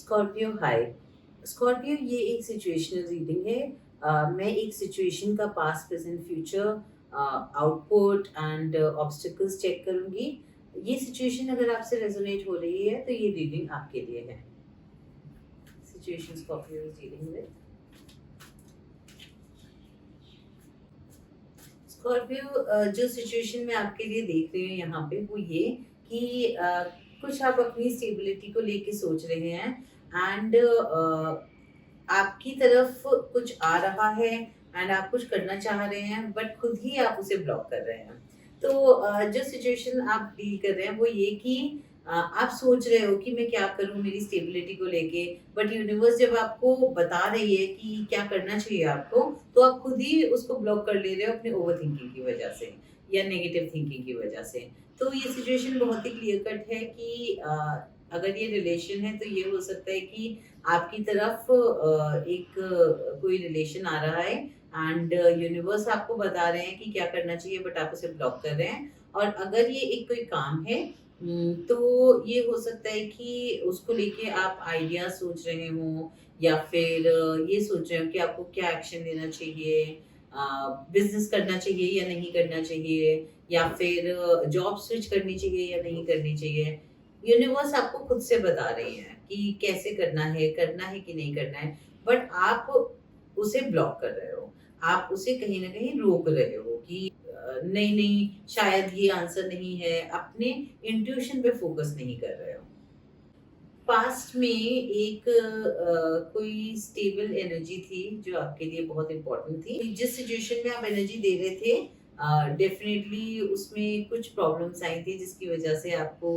Scorpio हाय। Scorpio ये एक situational reading है। मैं एक सिचुएशन का past present future output and obstacles check करूंगी। ये सिचुएशन अगर आपसे रेजोनेट हो रही है तो ये रीडिंग आपके लिए है। Situation Scorpio is dealing with. Scorpio जो सिचुएशन मैं आपके लिए देख रही हूँ यहाँ पे वो ये कि कुछ आप अपनी स्टेबिलिटी को लेके सोच रहे हैं एंड आपकी तरफ कुछ आ रहा है एंड आप कुछ करना चाह रहे हैं बट खुद ही आप उसे ब्लॉक कर रहे हैं। तो जो सिचुएशन आप डील कर रहे हैं वो ये कि आप सोच रहे हो कि मैं क्या करूं मेरी स्टेबिलिटी को लेके, बट यूनिवर्स जब आपको बता रही है कि क्या करना चाहिए आपको, तो आप खुद ही उसको ब्लॉक कर ले रहे हो अपने ओवर थिंकिंग की वजह से या नेगेटिव थिंकिंग की वजह से। तो ये सिचुएशन बहुत ही क्लियर कट है कि अगर ये रिलेशन है तो ये हो सकता है कि आपकी तरफ एक कोई रिलेशन आ रहा है एंड यूनिवर्स आपको बता रहे हैं कि क्या करना चाहिए बट आप उसे ब्लॉक कर रहे हैं। और अगर ये एक कोई काम है तो ये हो सकता है कि उसको लेके आप आइडिया सोच रहे हो या फिर ये सोच रहे हो कि आपको क्या एक्शन लेना चाहिए, बिजनेस करना चाहिए या नहीं करना चाहिए, या फिर जॉब स्विच करनी चाहिए या नहीं करनी चाहिए। यूनिवर्स आपको खुद से बता रही है कि कैसे करना है कि नहीं करना है, बट आप उसे ब्लॉक कर रहे हो। आप उसे कहीं न कहीं रोक रहे हो कि नहीं, नहीं, शायद ये आंसर नहीं है, अपने इंट्यूशन पे फोकस नहीं कर रहे हो। पास्ट में एक कोई स्टेबल एनर्जी थी जो आपके लिए बहुत इम्पोर्टेंट थी। जिस सिचुएशन में आप एनर्जी दे रहे थे डेफिनिटली उसमें कुछ प्रॉब्लम्स आई थी जिसकी वजह से आपको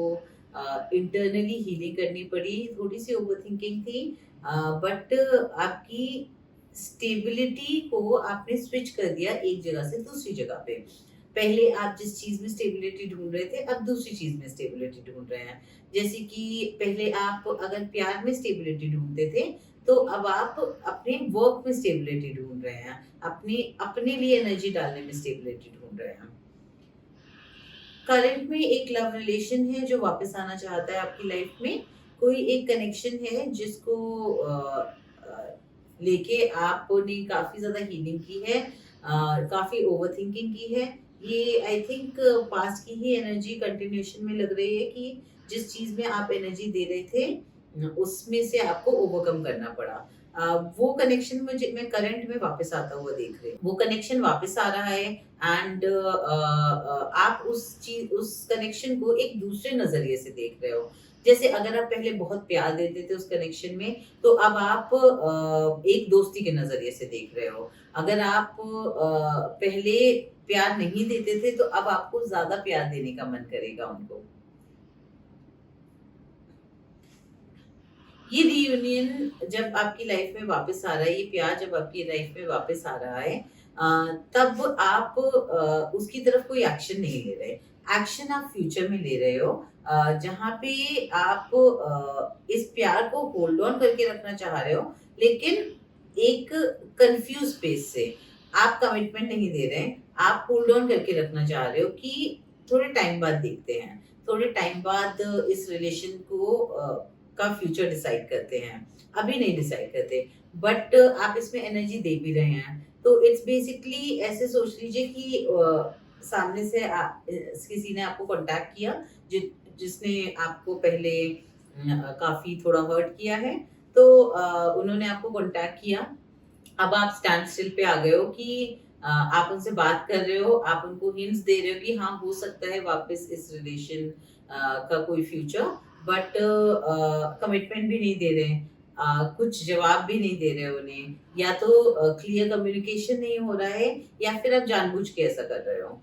इंटरनली हीलिंग करनी पड़ी, थोड़ी सी ओवरथिंकिंग थी, बट आपकी स्टेबिलिटी को आपने स्विच कर दिया एक जगह से दूसरी जगह पे। पहले आप जिस चीज़ में स्टेबिलिटी ढूँढ रहे थे, अब दूसरी चीज़ में स्टेबिलिटी ढूँढ रहे हैं। जैसे कि पहले आप अगर प्यार में स्टेबिलिटी ढूँढते थे, तो अब आप अपने वर्क में स्टेबिलिटी ढूँढ रहे हैं। अपने अपने लिए एनर्जी डालने में स्टेबिलिटी ढूँढ रहे हैं। करंट में एक लव रिलेशन है जो वापस आना चाहता है आपकी लाइफ में। कोई एक कनेक्शन है जिसको लेके आपने काफ़ी ज़्यादा हीलिंग की है, काफ़ी ओवरथिंकिंग की है। ये आई थिंक पास्ट की ही एनर्जी कंटिन्यूएशन में लग रही है कि जिस चीज़ में आप एनर्जी दे रहे थे उसमें से आपको ओवरकम करना पड़ा। वो कनेक्शन मुझे मैं करंट में वापस आता हुआ देख रही हूँ। वो कनेक्शन वापस आ रहा है एंड आप उस कनेक्शन को एक दूसरे नज़रिए से देख रहे हो। जैसे अगर आप पहले बहुत प्यार देते थे उस कनेक्शन में, तो अब आप एक दोस्ती के नज़रिए से देख रहे हो। अगर आप पहले प्यार नहीं देते थे, तो अब आपको ज़्यादा प्यार देने का मन करेगा उनको। ये रियूनियन जब आपकी लाइफ में वापस आ रहा है, ये प्यार जब आपकी लाइफ में वापस आ रहा है, तब आप उसकी तरफ कोई एक्शन नहीं ले रहे। एक्शन आप फ्यूचर में ले रहे हो, जहाँ पे आप इस प्यार को होल्ड ऑन करके रखना चाह रहे हो, लेकिन एक कन्फ्यूज़ स्पेस से। आप कमिटमेंट नहीं दे रहे हैं, आप होल्ड ऑन करके रखना चाह रहे हो कि थोड़े टाइम बाद देखते हैं। थोड़े टाइम बाद इस रिलेशन को का फ्यूचर डिसाइड करते हैं, अभी नहीं डिसाइड करते, बट आप इसमें एनर्जी दे भी रहे हैं। तो इट्स बेसिकली ऐसे सोच लीजिए कि सामने से किसी ने आपको कांटेक्ट किया, जिसने आपको पहले काफ़ी थोड़ा हर्ट किया है, तो उन्होंने आपको कांटेक्ट किया। अब आप स्टैंड स्टिल पे आ गए हो कि आप उनसे बात कर रहे हो, आप उनको हिंट्स दे रहे हो कि हाँ, हो सकता है वापस इस रिलेशन का कोई फ्यूचर, बट कमिटमेंट भी नहीं दे रहे हैं। कुछ जवाब भी नहीं दे रहे हो उन्हें, या तो क्लियर कम्युनिकेशन नहीं हो रहा है या फिर आप जानबूझ के ऐसा कर रहे हो।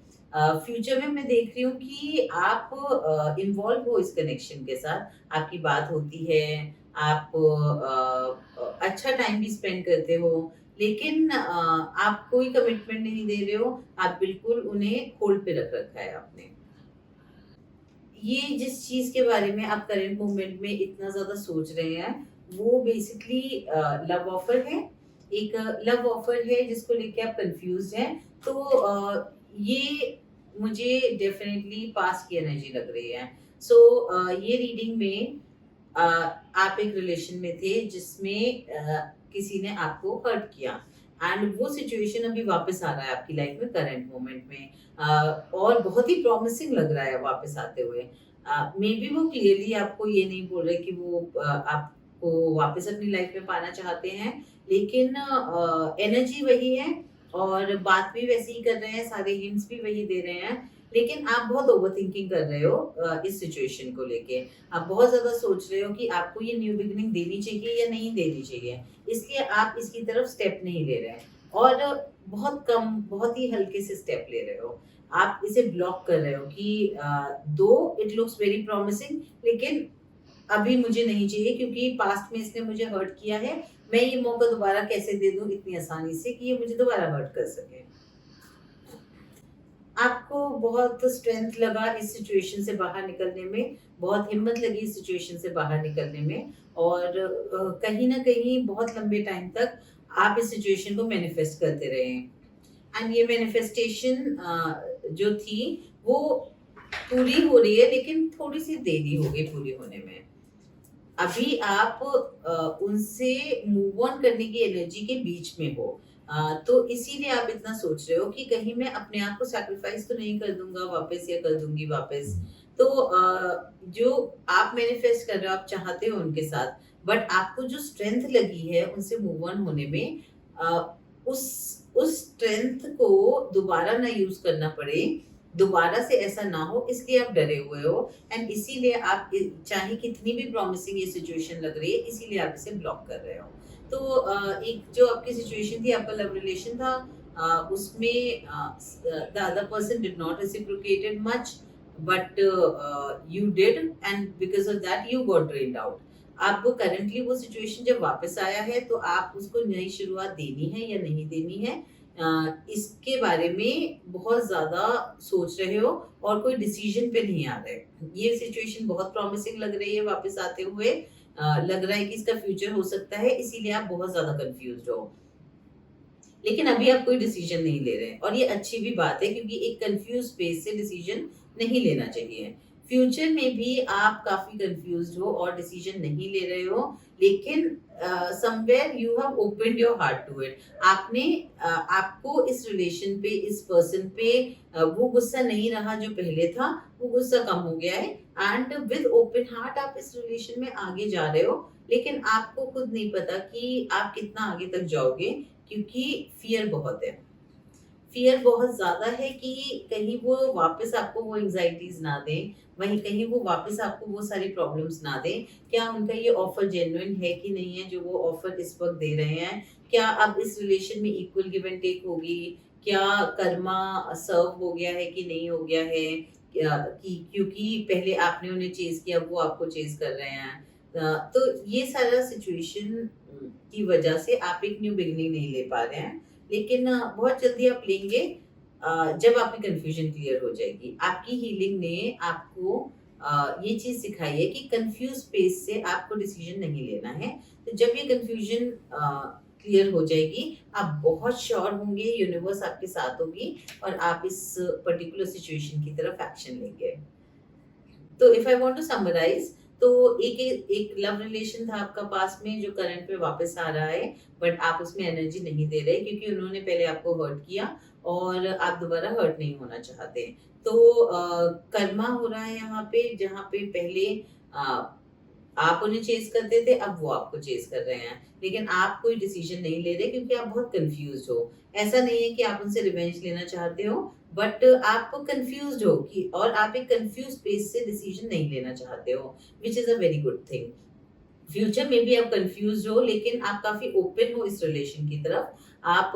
फ्यूचर में मैं देख रही हूँ कि आप इन्वॉल्व हो इस कनेक्शन के साथ, आपकी बात होती है, आप अच्छा टाइम भी स्पेंड करते हो, लेकिन आप कोई कमिटमेंट नहीं दे रहे हो, आप बिल्कुल उन्हें होल्ड पे रख रखा है आपने। ये जिस चीज़ के बारे में आप करंट मोमेंट में इतना ज़्यादा सोच रहे हैं, वो बेसिकली लव ऑफर है। एक लव ऑफर है जिसको लेके आप कन्फ्यूज़्ड हैं। तो ये मुझे डेफ़िनिटली पास्ट की एनर्जी लग रही है। सो ये रीडिंग में आप एक रिलेशन में थे जिसमें किसी ने आपको हर्ट किया एंड वो सिचुएशन अभी वापस आ रहा है आपकी लाइफ में करंट मोमेंट में, और बहुत ही प्रॉमिसिंग लग रहा है वापस आते हुए। मे बी वो क्लियरली आपको ये नहीं बोल रहे कि वो आपको वापस अपनी लाइफ में पाना चाहते हैं, लेकिन एनर्जी वही है और बात भी वैसे ही कर रहे हैं, सारे हिंट्स भी वही दे रहे हैं, लेकिन आप बहुत ओवरथिंकिंग कर रहे हो इस सिचुएशन को लेके। आप बहुत ज़्यादा सोच रहे हो कि आपको ये न्यू बिगिनिंग देनी चाहिए या नहीं देनी चाहिए, इसलिए आप इसकी तरफ स्टेप नहीं ले रहे हैं और बहुत कम, बहुत ही हल्के से स्टेप ले रहे हो। आप इसे ब्लॉक कर रहे हो कि दो इट लुक्स वेरी प्रॉमिसिंग, लेकिन अभी मुझे नहीं चाहिए क्योंकि पास्ट में इसने मुझे हर्ट किया है। मैं ये मौका दोबारा कैसे दे दूँ इतनी आसानी से कि ये मुझे दोबारा हर्ट कर सके। आपको बहुत स्ट्रेंथ लगा इस सिचुएशन से बाहर निकलने में, बहुत हिम्मत लगी इस सिचुएशन से बाहर निकलने में और कहीं न कहीं बहुत लंबे टाइम तक आप इस सिचुएशन को मैनिफेस्ट करते रहे हैं। एंड ये मैनिफेस्टेशन जो थी वो पूरी हो रही है, लेकिन थोड़ी-सी देरी हो गई पूरी होने में। अभी आप उनसे मूव ऑन करने की एनर्जी के बीच में हो। तो इसीलिए आप इतना सोच रहे हो कि कहीं मैं अपने आप को सैक्रिफाइस तो नहीं कर दूँगा वापस या कर दूँगी वापस। तो जो आप मैनिफेस्ट कर रहे हो, आप चाहते हो उनके साथ, बट आपको जो स्ट्रेंथ लगी है उनसे मूव ऑन होने में, उस स्ट्रेंथ को दोबारा ना यूज़ करना पड़े, दोबारा से ऐसा ना हो, इसलिए आप डरे हुए हो एंड इसीलिए आप चाहे कितनी भी प्रॉमिसिंग ये सिचुएशन लग रही है, इसीलिए आप इसे ब्लॉक कर रहे हो। तो एक जो आपकी सिचुएशन थी, आपका लव रिलेशन था, उसमें the other person did not reciprocated much, but you did and because of that you got drained out. आपको करंटली वो सिचुएशन जब वापस आया है तो आप उसको नई शुरुआत देनी है या नहीं देनी है, इसके बारे में बहुत ज़्यादा सोच रहे हो और कोई डिसीजन पे नहीं आ रहे। ये सिचुएशन बहुत प्रॉमिसिंग लग रही है वापस आते हुए, लग रहा है कि इसका फ्यूचर हो सकता है, इसीलिए आप बहुत ज़्यादा कन्फ्यूज़्ड हो। लेकिन अभी आप कोई डिसीजन नहीं ले रहे हैं और ये अच्छी भी बात है क्योंकि एक कंफ्यूज स्पेस से डिसीजन नहीं लेना चाहिए। फ्यूचर में भी आप काफी कंफ्यूज्ड हो और डिसीजन नहीं ले रहे हो, लेकिन somewhere you have opened your heart to it. आपने आपको इस रिलेशन पे, इस पर्सन पे वो गुस्सा नहीं रहा जो पहले था, वो गुस्सा कम हो गया है एंड विद ओपन हार्ट आप इस रिलेशन में आगे जा रहे हो, लेकिन आपको खुद नहीं पता कि आप कितना आगे तक जाओगे क्योंकि फियर बहुत है। फियर बहुत ज़्यादा है कि कहीं वो वापस आपको वो एंग्ज़ायटीज़ ना दें, वहीं कहीं वो वापस आपको वो सारी प्रॉब्लम्स ना दें। क्या उनका ये ऑफ़र जेन्युइन है कि नहीं है जो वो ऑफ़र इस वक़्त दे रहे हैं? क्या अब इस रिलेशन में इक्वल गिव एंड टेक होगी? क्या कर्मा सर्व हो गया है कि नहीं हो गया है? क्या कि क्योंकि पहले आपने उन्हें चेज़ किया, वो आपको चेज़ कर रहे हैं। तो ये सारा सिचुएशन की वजह से आप एक न्यू बिगिनिंग नहीं ले पा रहे हैं। लेकिन बहुत जल्दी आप लेंगे जब आपकी कन्फ्यूजन क्लियर हो जाएगी। आपकी हीलिंग ने आपको ये चीज़ सिखाई है कि कन्फ्यूज़ स्पेस से आपको डिसीजन नहीं लेना है। तो जब ये कन्फ्यूजन क्लियर हो जाएगी, आप बहुत श्योर होंगे, यूनिवर्स आपके साथ होगी और आप इस पर्टिकुलर सिचुएशन की तरफ एक्शन लेंगे। तो if I want to summarise, तो एक एक लव रिलेशन था आपका पास्ट में जो करंट में वापस आ रहा है, बट आप उसमें एनर्जी नहीं दे रहे क्योंकि उन्होंने पहले आपको हर्ट किया और आप दोबारा हर्ट नहीं होना चाहते। तो कर्मा हो रहा है यहाँ पे, जहाँ पे पहले आप उन्हें चेज़ करते थे, अब वो आपको चेज़ कर रहे हैं। लेकिन आप कोई डिसीज़न नहीं ले रहे क्योंकि आप बहुत कन्फ्यूज़्ड हो। ऐसा नहीं है कि आप उनसे रिवेंज लेना चाहते हो, बट आप कन्फ्यूज़्ड हो कि और आप एक कन्फ्यूज़ स्पेस से डिसीज़न नहीं लेना चाहते हो, which is a very good thing. Future में भी आप कंफ्यूज हो, लेकिन आप काफी ओपन हो इस रिलेशन की तरफ। आप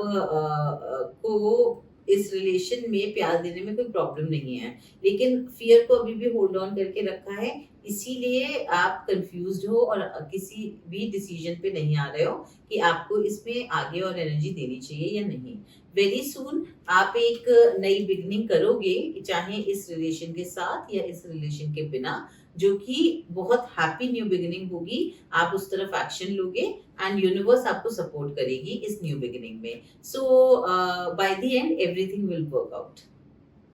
को इस रिलेशन में प्यार देने में कोई प्रॉब्लम नहीं है, लेकिन फियर को अभी भी होल्ड ऑन करके रखा है, इसीलिए आप कंफ्यूज्ड हो और किसी भी डिसीजन पे नहीं आ रहे हो कि आपको इसमें आगे और एनर्जी देनी चाहिए या नहीं। वेरी सून आप एक नई बिगनिंग करोगे, चाहे इस रिलेशन के साथ या इस रिलेशन के बिना, जो कि बहुत हैप्पी न्यू बिगिनिंग होगी। आप उस तरफ एक्शन लोगे एंड यूनिवर्स आपको सपोर्ट करेगी इस न्यू बिगिनिंग में। So by the end everything will work out.